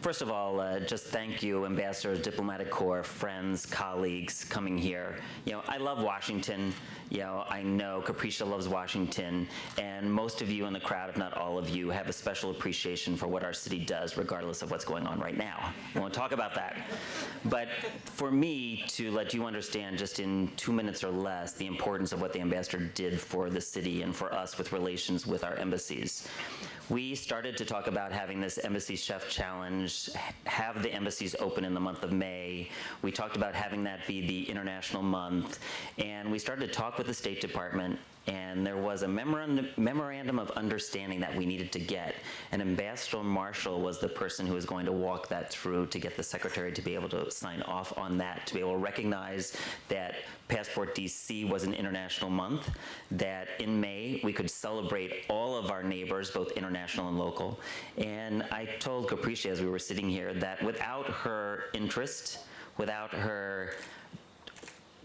First of all, just thank you, ambassadors, diplomatic corps, friends, colleagues coming here. I love Washington. I know Capricia loves Washington, and most of you in the crowd, if not all of you, have a special appreciation for what our city does, regardless of what's going on right now. We won't talk about that. But for me to let you understand just in 2 minutes or less the importance of what the ambassador did for the city and for us with relations with our embassies. We started to talk about having this Embassy Chef Challenge, have the embassies open in the month of May. We talked about having that be the International Month, and we started to talk with the State Department, and there was a memorandum of understanding that we needed to get, and Ambassador Marshall was the person who was going to walk that through to get the Secretary to be able to sign off on that, to be able to recognize that Passport DC was an international month, that in May we could celebrate all of our neighbors, both international and local. And I told Capricia as we were sitting here that without her interest, without her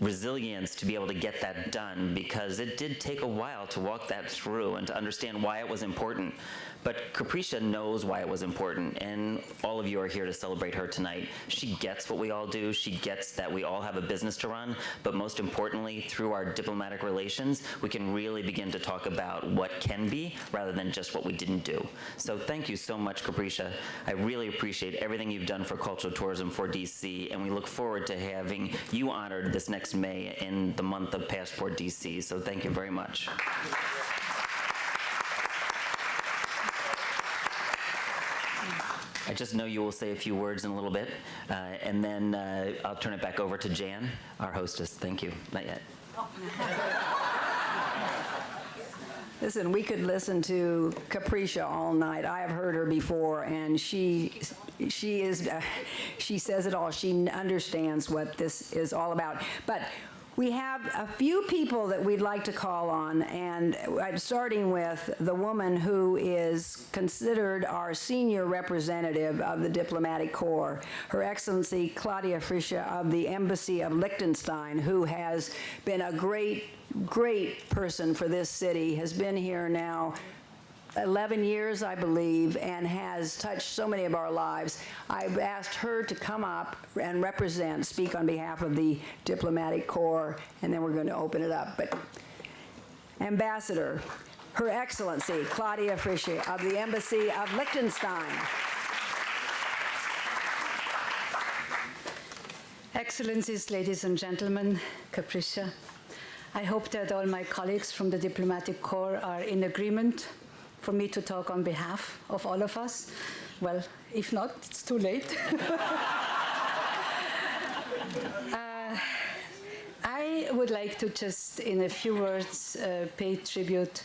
resilience to be able to get that done, because it did take a while to walk that through and to understand why it was important. But Capricia knows why it was important, and all of you are here to celebrate her tonight. She gets what we all do. She gets that we all have a business to run, but most importantly, through our diplomatic relations, we can really begin to talk about what can be rather than just what we didn't do. So thank you so much, Capricia. I really appreciate everything you've done for cultural tourism for DC, and we look forward to having you honored this next May in the month of Passport DC. So thank you very much. I just know you will say a few words in a little bit, and then I'll turn it back over to Jan, our hostess. Thank you. Not yet. Listen, we could listen to Capricia all night. I have heard her before, and she says it all. She understands what this is all about. But we have a few people that we'd like to call on, and I'm starting with the woman who is considered our senior representative of the Diplomatic Corps, Her Excellency Claudia Fritsche of the Embassy of Liechtenstein, who has been a great person for this city, has been here now 11 years, I believe, and has touched so many of our lives. I've asked her to come up and speak on behalf of the Diplomatic Corps, and then we're going to open it up. But Ambassador, Her Excellency Claudia Fritsche of the Embassy of Liechtenstein. Excellencies, ladies and gentlemen, Capricia, I hope that all my colleagues from the Diplomatic Corps are in agreement for me to talk on behalf of all of us. Well, if not, it's too late. I would like to just, in a few words, pay tribute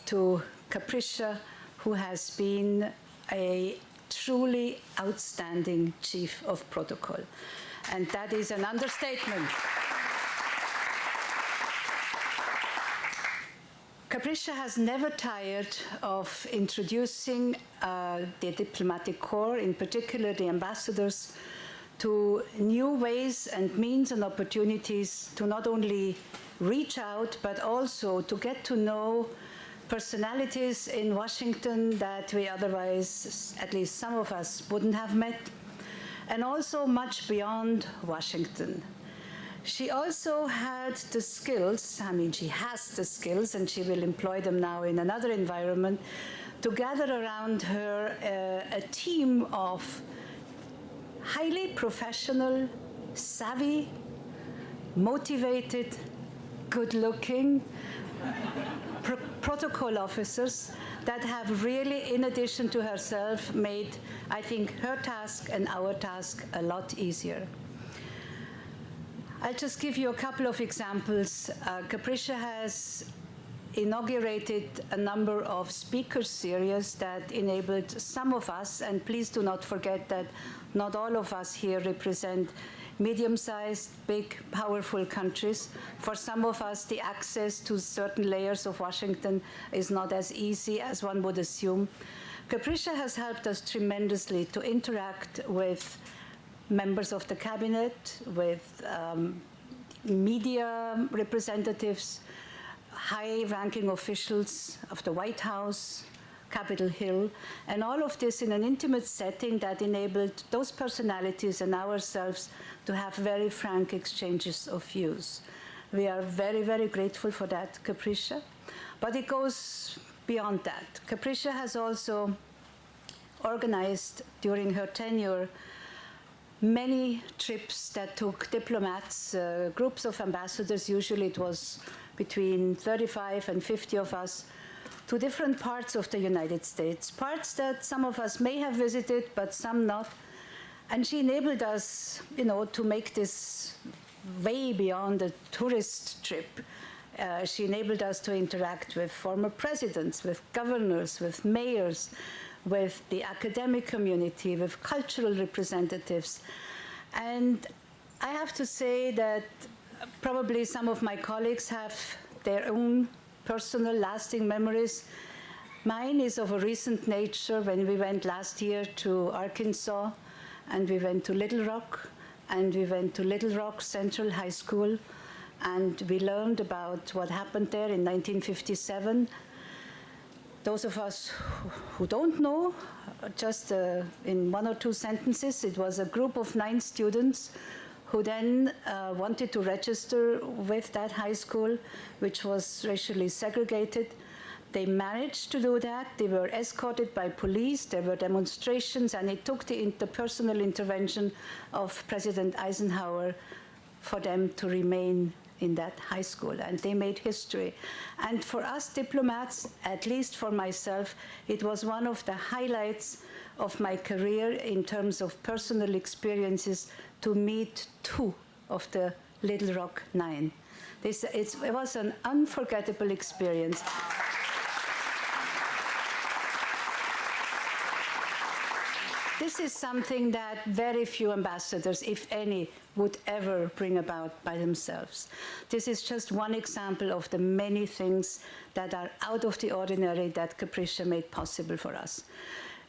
to Capricia, who has been a truly outstanding chief of protocol. And that is an understatement. Capricia has never tired of introducing the Diplomatic Corps, in particular the ambassadors, to new ways and means and opportunities to not only reach out, but also to get to know personalities in Washington that we otherwise, at least some of us, wouldn't have met, and also much beyond Washington. She also had the skills, she has the skills, and she will employ them now in another environment, to gather around her a team of highly professional, savvy, motivated, good-looking protocol officers that have really, in addition to herself, made, I think, her task and our task a lot easier. I'll just give you a couple of examples. Capricia has inaugurated a number of speaker series that enabled some of us, and please do not forget that not all of us here represent medium-sized, big, powerful countries. For some of us, the access to certain layers of Washington is not as easy as one would assume. Capricia has helped us tremendously to interact with members of the cabinet, with media representatives, high-ranking officials of the White House, Capitol Hill, and all of this in an intimate setting that enabled those personalities and ourselves to have very frank exchanges of views. We are very, very grateful for that, Capricia. But it goes beyond that. Capricia has also organized during her tenure many trips that took diplomats, groups of ambassadors, usually it was between 35 and 50 of us, to different parts of the United States, parts that some of us may have visited, but some not. And she enabled us, to make this way beyond a tourist trip. She enabled us to interact with former presidents, with governors, with mayors, with the academic community, with cultural representatives. And I have to say that probably some of my colleagues have their own personal lasting memories. Mine is of a recent nature when we went last year to Arkansas, and we went to Little Rock, and we went to Little Rock Central High School, and we learned about what happened there in 1957. Those of us who don't know, just in one or two sentences, it was a group of 9 students who then wanted to register with that high school, which was racially segregated. They managed to do that. They were escorted by police. There were demonstrations, and it took the interpersonal intervention of President Eisenhower for them to remain in that high school, and they made history. And for us diplomats, at least for myself, it was one of the highlights of my career in terms of personal experiences to meet 2 of the Little Rock 9. It was an unforgettable experience. This is something that very few ambassadors, if any, would ever bring about by themselves. This is just one example of the many things that are out of the ordinary that Capricia made possible for us.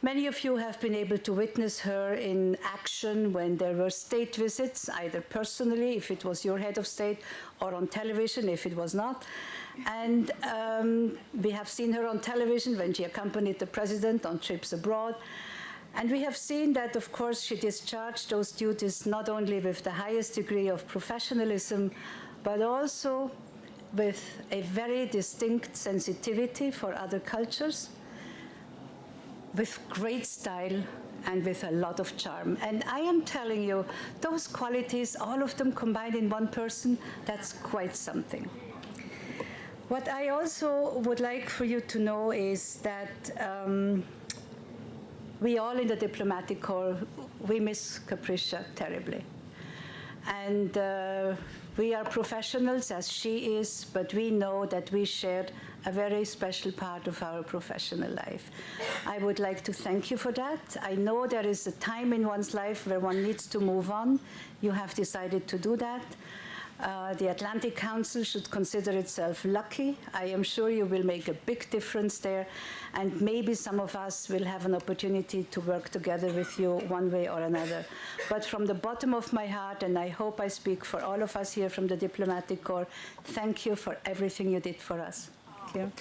Many of you have been able to witness her in action when there were state visits, either personally, if it was your head of state, or on television, if it was not. And we have seen her on television when she accompanied the president on trips abroad. And we have seen that, of course, she discharged those duties not only with the highest degree of professionalism, but also with a very distinct sensitivity for other cultures, with great style, and with a lot of charm. And I am telling you, those qualities, all of them combined in one person, that's quite something. What I also would like for you to know is that we all in the diplomatic corps, we miss Capricia terribly. And we are professionals, as she is, but we know that we shared a very special part of our professional life. I would like to thank you for that. I know there is a time in one's life where one needs to move on. You have decided to do that. The Atlantic Council should consider itself lucky. I am sure you will make a big difference there, and maybe some of us will have an opportunity to work together with you one way or another. But from the bottom of my heart, and I hope I speak for all of us here from the Diplomatic Corps, thank you for everything you did for us. Thank you.